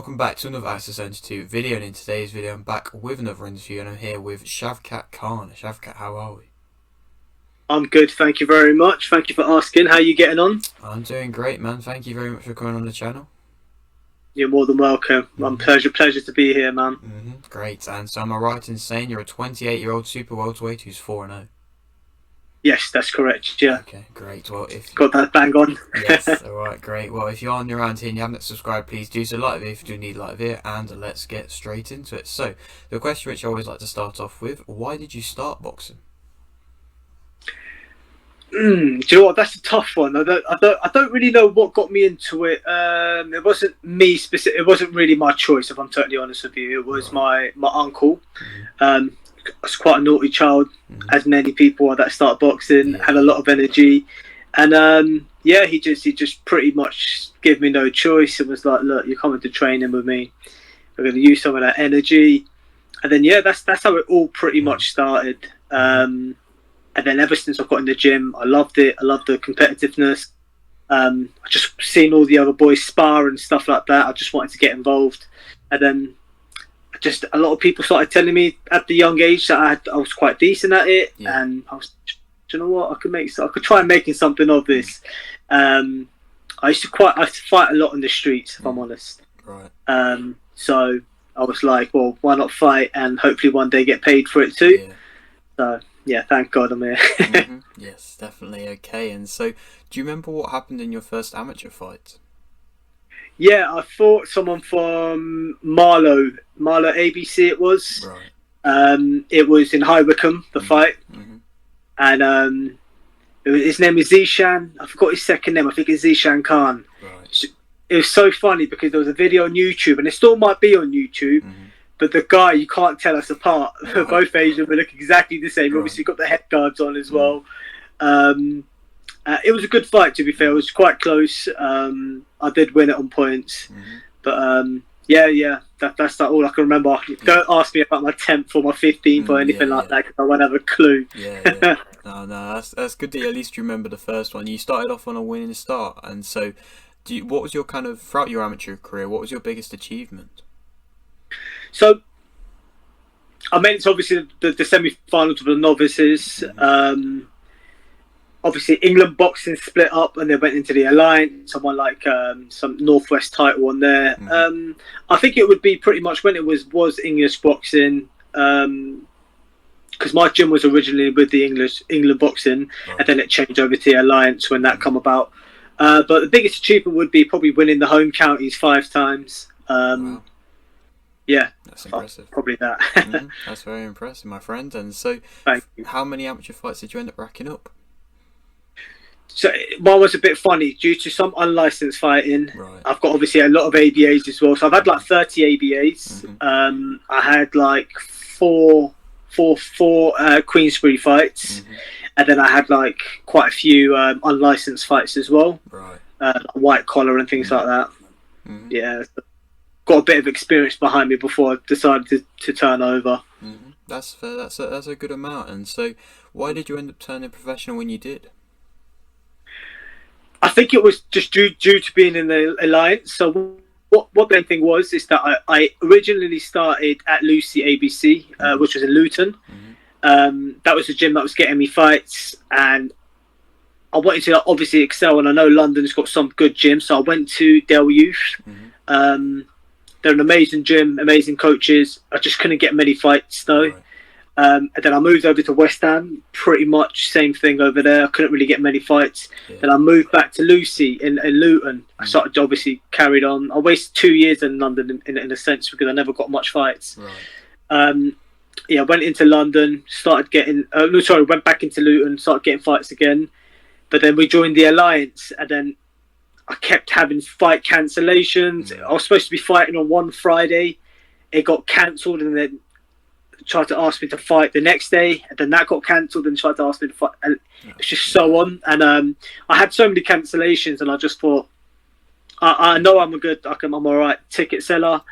welcome back to another Access 72 video, and in today's video I'm back with another interview and I'm here with Shafqat Khan. Shafqat, how are we? I'm good, thank you very much. Thank you for asking. How are you getting on? I'm doing great, man. Thank you very much for coming on the channel. You're more than welcome. Pleasure to be here, man. Great, and so am I right in saying you're a 28-year-old super welterweight who's 4-0? Yes, that's correct, yeah. Okay, great. Well, if got that bang on. Yes, alright, great. Well, if you're on your around here and you haven't subscribed, please do so. Like the video if you do need like the video, and let's get straight into it. So, the question which I always like to start off with, why did you start boxing? Do you know what? That's a tough one. I don't really know what got me into it. It wasn't me specific. It wasn't really my choice, if I'm totally honest with you. It was my uncle. I was quite a naughty child, as many people are that start boxing. Had a lot of energy, and yeah, he just pretty much gave me no choice. It was like, look, you're coming to training with me. We're going to use some of that energy, and then yeah, that's how it all pretty much started. And then ever since I got in the gym, I loved it. I loved the competitiveness. I just seen all the other boys spar and stuff like that. I just wanted to get involved, and then just a lot of people started telling me at the young age that I was quite decent at it, and I was, do you know what, I could try making something of this. I used to fight a lot in the streets, if I'm honest. Right. So I was like, well, why not fight and hopefully one day get paid for it too. Yeah. So yeah, thank God I'm here. Yes, definitely. Okay, and so do you remember what happened in your first amateur fight? Yeah, I fought someone from Marlow ABC it was. Right. It was in High Wycombe, the fight. And his name is Zishan. I forgot his second name. I think it's Zishan Khan. Right. It was so funny because there was a video on YouTube, and it still might be on YouTube, but the guy, you can't tell us apart. Right. Both Asian, we look exactly the same. Right. Obviously got the head guards on as well. It was a good fight, to be fair. It was quite close. I did win it on points. But yeah, that's all I can remember. Don't ask me about my 10th or my 15th or anything like that, because I won't have a clue. Yeah. No, that's good that at least you remember the first one. You started off on a winning start, and so what was your kind of, throughout your amateur career, what was your biggest achievement? So I made it to obviously the semi-finals of the novices. Obviously England boxing split up and they went into the alliance. I won like some Northwest title on there. I think it would be pretty much when it was English boxing, because my gym was originally with the England boxing, and then it changed over to the alliance when that come about. But the biggest achievement would be probably winning the home counties 5 times. Wow. Yeah, that's impressive. Probably that. That's very impressive, my friend. And so, how many amateur fights did you end up racking up? So mine was a bit funny due to some unlicensed fighting. Right. I've got obviously a lot of ABAs as well. So I've had like 30 ABAs. I had like four Queensbury fights, and then I had like quite a few unlicensed fights as well. Right. White collar and things like that. Yeah, got a bit of experience behind me before I decided to turn over. That's fair. That's a good amount. And so, why did you end up turning professional when you did? I think it was just due to being in the alliance. So what the main thing was is that I originally started at Lucy ABC, which was in Luton. That was a gym that was getting me fights, and I wanted to obviously excel. And I know London's got some good gyms, so I went to Dale Youth. They're an amazing gym, amazing coaches. I just couldn't get many fights though. Right. And then I moved over to West Ham, pretty much same thing over there. I couldn't really get many fights. Then I moved back to Lucy in Luton. I started obviously carried on. I wasted 2 years in London in a sense because I never got much fights. Right. Yeah, went into London, started getting. Went back into Luton, started getting fights again. But then we joined the alliance, and then I kept having fight cancellations. I was supposed to be fighting on one Friday. It got cancelled, and then tried to ask me to fight the next day, and then that got cancelled and tried to ask me to fight, and it's just so on. And I had so many cancellations, and I just thought, I know I'm I'm all right ticket seller.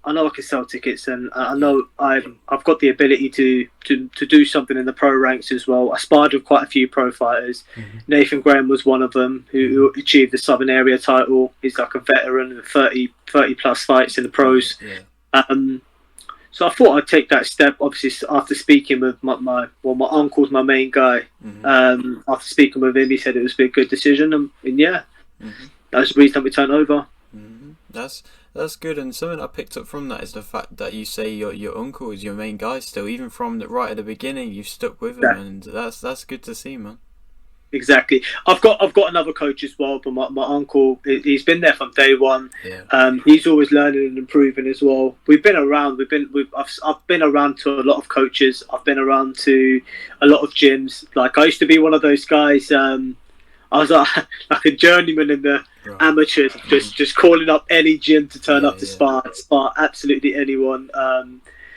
I can sell tickets, and I know I've got the ability to do something in the pro ranks as well. I sparred with quite a few pro fighters. Nathan Graham was one of them who achieved the Southern Area title. He's like a veteran of 30 plus fights in the pros. So I thought I'd take that step. Obviously, after speaking with my uncle's my main guy. After speaking with him, he said it was a good decision, and that was the reason that we turned over. That's good, and something I picked up from that is the fact that you say your uncle is your main guy still, even from right at the beginning. You've stuck with him, and that's good to see, man. Exactly. I've got another coach as well, but my uncle, he's been there from day one. He's always learning and improving as well. We've been around. I've been around to a lot of coaches. I've been around to a lot of gyms. Like, I used to be one of those guys. I was like a journeyman in the amateurs, just calling up any gym to turn up to spar absolutely anyone.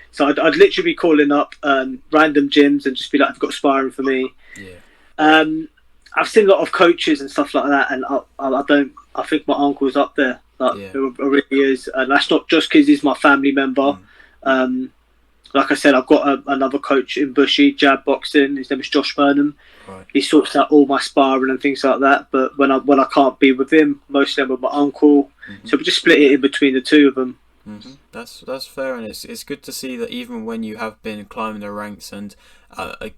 So I'd literally be calling up random gyms and just be like, "I've got sparring for me." I've seen a lot of coaches and stuff like that, and I think my uncle's up there. It really is, and that's not just because he's my family member. Like I said, I've got another coach in Bushy, Jab Boxing. His name is Josh Burnham. He sorts out all my sparring and things like that. But when I can't be with him, mostly I'm with my uncle. So we just split it in between the two of them. That's fair, and it's good to see that even when you have been climbing the ranks and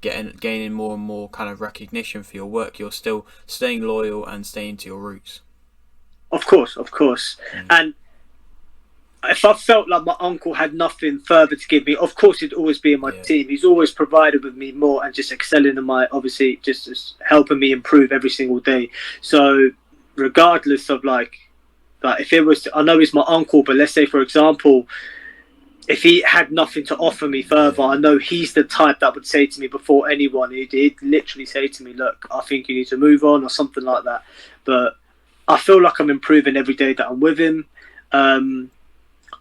gaining more and more kind of recognition for your work, you're still staying loyal and staying to your roots. Of course. And if I felt like my uncle had nothing further to give me, of course he'd always be in my team. He's always provided with me more and just excelling in my, obviously just helping me improve every single day. So regardless of like if it was, I know he's my uncle, but let's say for example, if he had nothing to offer me further, I know he's the type that would say to me before anyone, he'd literally say to me, "Look, I think you need to move on," or something like that. But I feel like I'm improving every day that I'm with him.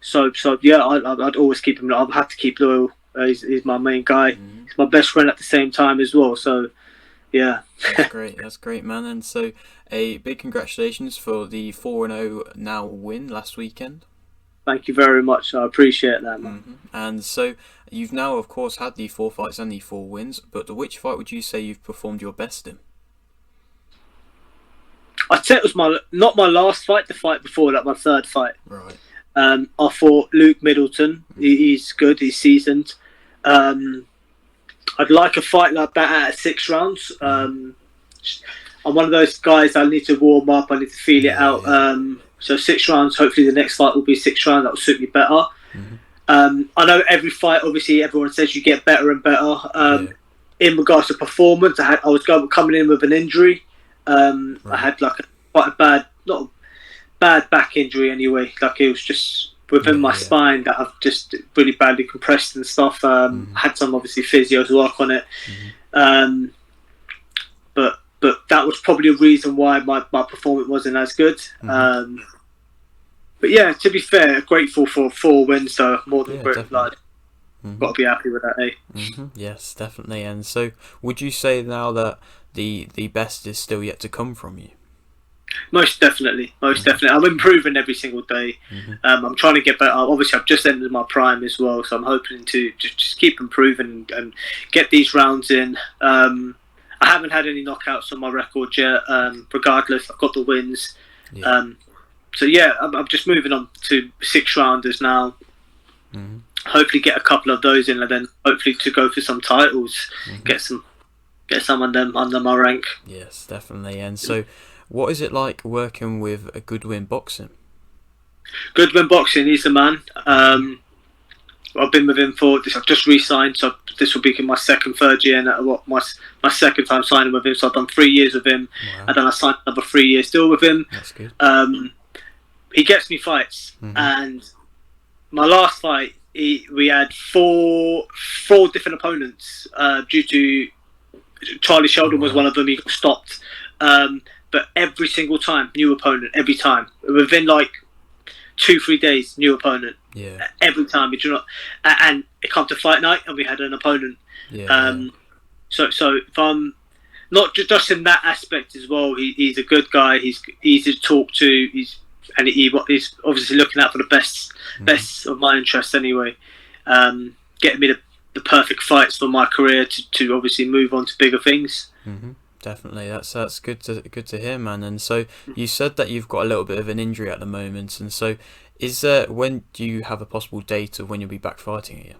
So yeah, I'd always keep him. I've had to keep loyal. He's my main guy. He's my best friend at the same time as well. So yeah, that's great, man. And so a big congratulations for the 4-0 now win last weekend. Thank you very much. I appreciate that, man. And so you've now, of course, had the 4 fights and the 4 wins. But which fight would you say you've performed your best in? I'd say it was not my last fight, the fight before that, my third fight. Right. I fought Luke Middleton. He's good. He's seasoned. I'd like a fight like that at 6 rounds. I'm one of those guys that I need to warm up. I need to feel it out. So 6 rounds. Hopefully, the next fight will be 6 rounds. That will suit me better. I know every fight, obviously, everyone says you get better and better. In regards to performance, I was coming in with an injury. I had like quite a bad, not bad back injury anyway. Like, it was just within my spine that I've just really badly compressed and stuff. Had some obviously physios work on it. But that was probably a reason why my performance wasn't as good. But yeah, to be fair, grateful for 4 wins, so more than grateful. Got to be happy with that, eh? Yes, definitely. And so, would you say now that the best is still yet to come from you? Most definitely. I'm improving every single day. I'm trying to get better. Obviously, I've just ended my prime as well, so I'm hoping to just keep improving and get these rounds in. I haven't had any knockouts on my record yet. Regardless, I've got the wins. So yeah, I'm just moving on to 6 rounders now. Hopefully get a couple of those in, and then hopefully to go for some titles. Get some of them under my rank. Yes, definitely. And so, what is it like working with a Goodwin Boxing? Goodwin Boxing, he's the man. I've been with him for this. I've just re-signed, so this will be my third year, and my second time signing with him. So I've done 3 years with him, and then I signed another 3 years still with him. That's good. He gets me fights, and my last fight, we had four different opponents due to Charlie Sheldon was one of them. He got stopped, but every single time, new opponent. Every time, within like 2-3 days, new opponent. Every time, and it come to fight night, and we had an opponent. So if I'm not just in that aspect as well, he's a good guy. He's easy to talk to. He's and he's obviously looking out for the best of my interests anyway. Getting me the perfect fights for my career to obviously move on to bigger things. Definitely, that's good to hear, man. And so you said that you've got a little bit of an injury at the moment, and so when do you have a possible date of when you'll be back fighting again?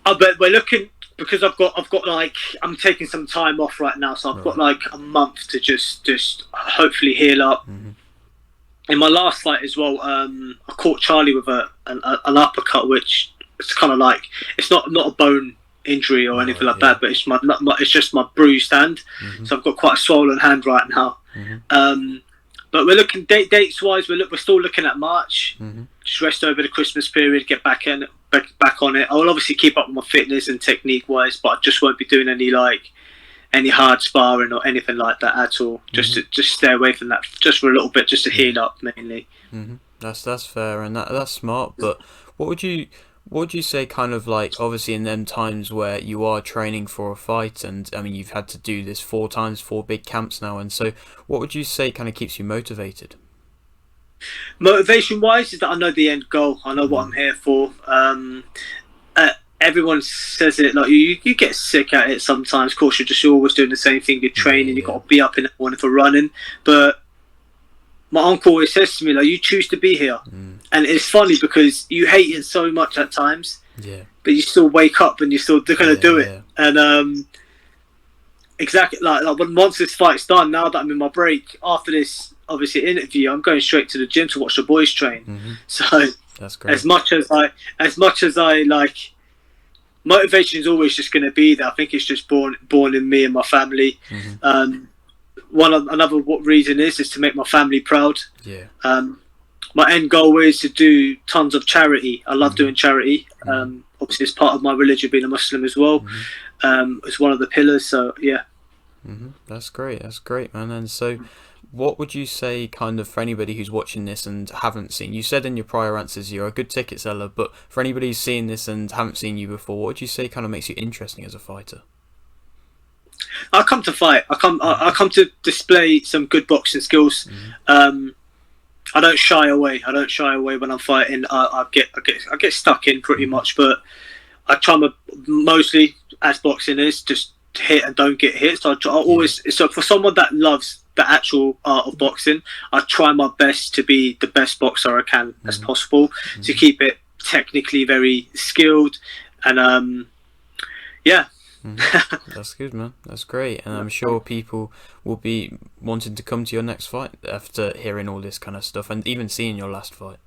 But we're looking, because I've got like, I'm taking some time off right now, so I've got like a month to just hopefully heal up. In my last fight as well, I caught Charlie with an uppercut, which it's kind of like, it's not a bone injury or anything like that, but it's just my bruised hand. So I've got quite a swollen hand right now. But we're looking dates wise. We're still looking at March. Just rest over the Christmas period, get back on it. I will obviously keep up with my fitness and technique wise, but I just won't be doing any hard sparring or anything like that at all. Just stay away from that just for a little bit, just to heal up mainly. That's fair, and that's smart. But what would you say, kind of like, obviously in them times where you are training for a fight, and I mean you've had to do this 4 times, 4 big camps now, and so what would you say kind of keeps you motivated? Motivation wise is that I know the end goal. I know what I'm here for. Everyone says it, like you get sick at it sometimes. Of course, you're always doing the same thing. You're training. You've got to be up in the morning for running. But my uncle always says to me, like, you choose to be here. And it's funny because you hate it so much at times, but you still wake up and you're still going to do it. And exactly like once this fight's done, now that I'm in my break after this obviously interview, I'm going straight to the gym to watch the boys train. So that's great. As much as I like, motivation is always just going to be there. I think it's just born in me and my family. Another reason is to make my family proud. My end goal is to do tons of charity. I love doing charity. Obviously, it's part of my religion, being a Muslim as well. It's one of the pillars. So yeah. That's great, man. And so, what would you say, kind of, for anybody who's watching this and haven't seen? You said in your prior answers you're a good ticket seller, but for anybody who's seen this and haven't seen you before, what would you say kind of makes you interesting as a fighter? I come to fight. I come to display some good boxing skills. I don't shy away. When I'm fighting. I get stuck in pretty much, but I try mostly, as boxing is, just hit and don't get hit. So so for someone that loves the actual art of boxing, I try my best to be the best boxer I can as possible, to keep it technically very skilled, and That's good, man. That's great, and I'm sure people will be wanting to come to your next fight after hearing all this kind of stuff, and even seeing your last fight.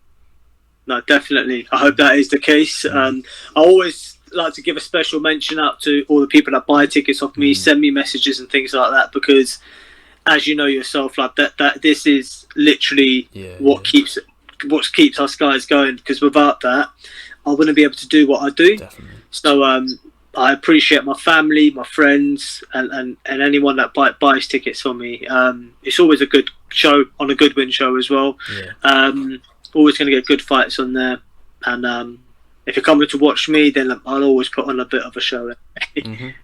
No, definitely. I hope that is the case. I always like to give a special mention out to all the people that buy tickets off me, send me messages and things like that, because as you know yourself, like that this is literally what keeps us guys going, because without that I wouldn't be able to do what I do. Definitely. So I appreciate my family, my friends, and anyone that buys tickets for me. It's always a good show, on a Goodwin show as well. Always going to get good fights on there, and if you're coming to watch me, then I'll always put on a bit of a show.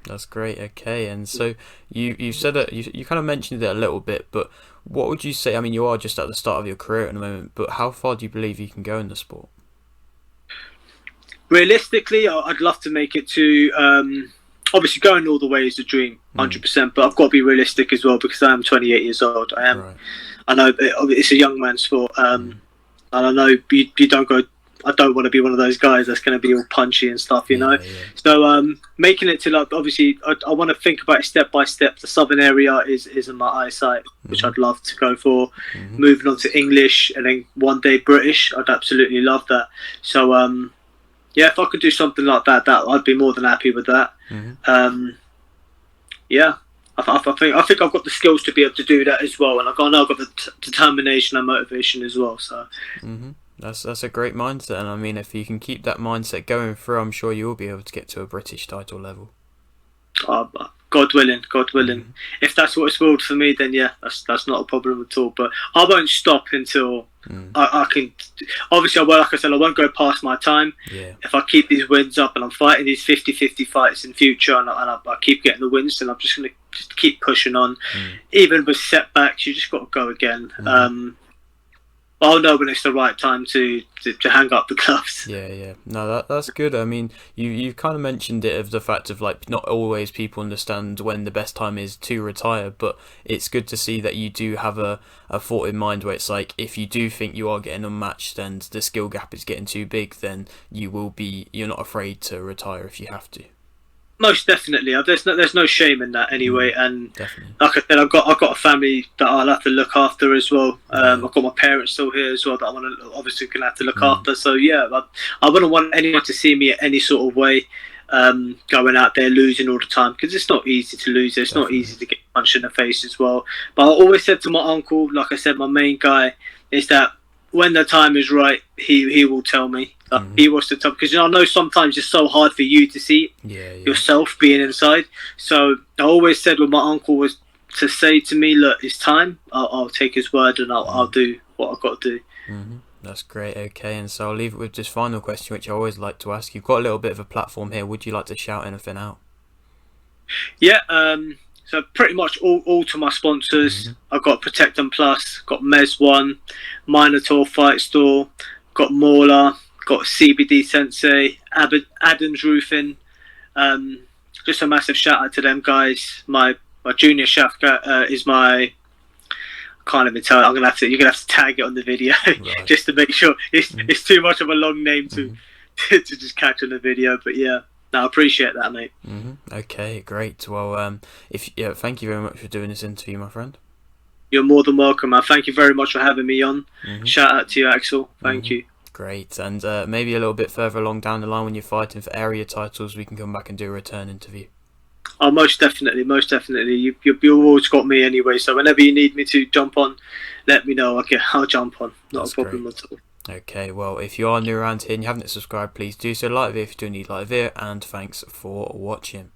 That's great. Okay, and so you said it, you kind of mentioned it a little bit, but what would you say? I mean, you are just at the start of your career at the moment, but how far do you believe you can go in the sport? Realistically, I'd love to make it to, obviously going all the way is a dream, 100%, but I've got to be realistic as well, because I am 28 years old. I know it's a young man's sport, and I know you don't go, I don't want to be one of those guys that's going to be all punchy and stuff, you know. So making it to, like, obviously I want to think about it step by step. The southern area is in my eyesight, which I'd love to go for. Moving on to English, and then one day British, I'd absolutely love that. So yeah, if I could do something like that I'd be more than happy with that. Yeah, I think I've got the skills to be able to do that as well, and I know I've got the determination and motivation as well. So that's a great mindset, and I mean, if you can keep that mindset going through, I'm sure you'll be able to get to a British title level. God willing. If that's what it's willed for me, then yeah, that's not a problem at all. But I won't stop until I can. Obviously, like I said, I won't go past my time. If I keep these wins up and I'm fighting these 50-50 fights in future, and I keep getting the wins, then I'm just going to keep pushing on. Even with setbacks, you just got to go again. I'll know when it's the right time to hang up the gloves. Yeah. No, that's good. I mean, you kind of mentioned it of the fact of like not always people understand when the best time is to retire, but it's good to see that you do have a thought in mind where it's like if you do think you are getting unmatched and the skill gap is getting too big, then you're not afraid to retire if you have to. Most definitely, there's no shame in that anyway. And Definitely. like I said, I've got a family that I'll have to look after as well. I've got my parents still here as well that I'm obviously gonna have to look after. So yeah, I wouldn't want anyone to see me any sort of way going out there losing all the time, because it's not easy to lose. It's not easy to get punched in the face as well. But I always said to my uncle, like I said, my main guy, is that when the time is right, he will tell me. He wants to tell, because I know sometimes it's so hard for you to see yourself being inside. So I always said when my uncle was to say to me, look, it's time, I'll take his word and I'll do what I've got to do. That's great. Okay, and so I'll leave it with this final question, which I always like to ask. You've got a little bit of a platform here. Would you like to shout anything out? Yeah, so pretty much all to my sponsors. I've got Protect and Plus, got Mez One, Minotaur Fight Store, got Mauler, got CBD Sensei, Adams Roofing. Just a massive shout out to them guys. My junior Shafqat is my. I can't even tell. You're gonna have to tag it on the video just to make sure. It's too much of a long name to just catch on the video. But yeah, no, I appreciate that, mate. Okay, great. Well, thank you very much for doing this interview, my friend. You're more than welcome, man. Thank you very much for having me on. Shout out to you, Axel. Thank you. Great, and maybe a little bit further along down the line when you're fighting for area titles, we can come back and do a return interview. Oh, most definitely. You've always got me anyway, so whenever you need me to jump on, let me know. Okay, I'll jump on. Not a problem at all. Okay, well, if you are new around here and you haven't subscribed, please do so. Like the video if you do need like the video, and thanks for watching.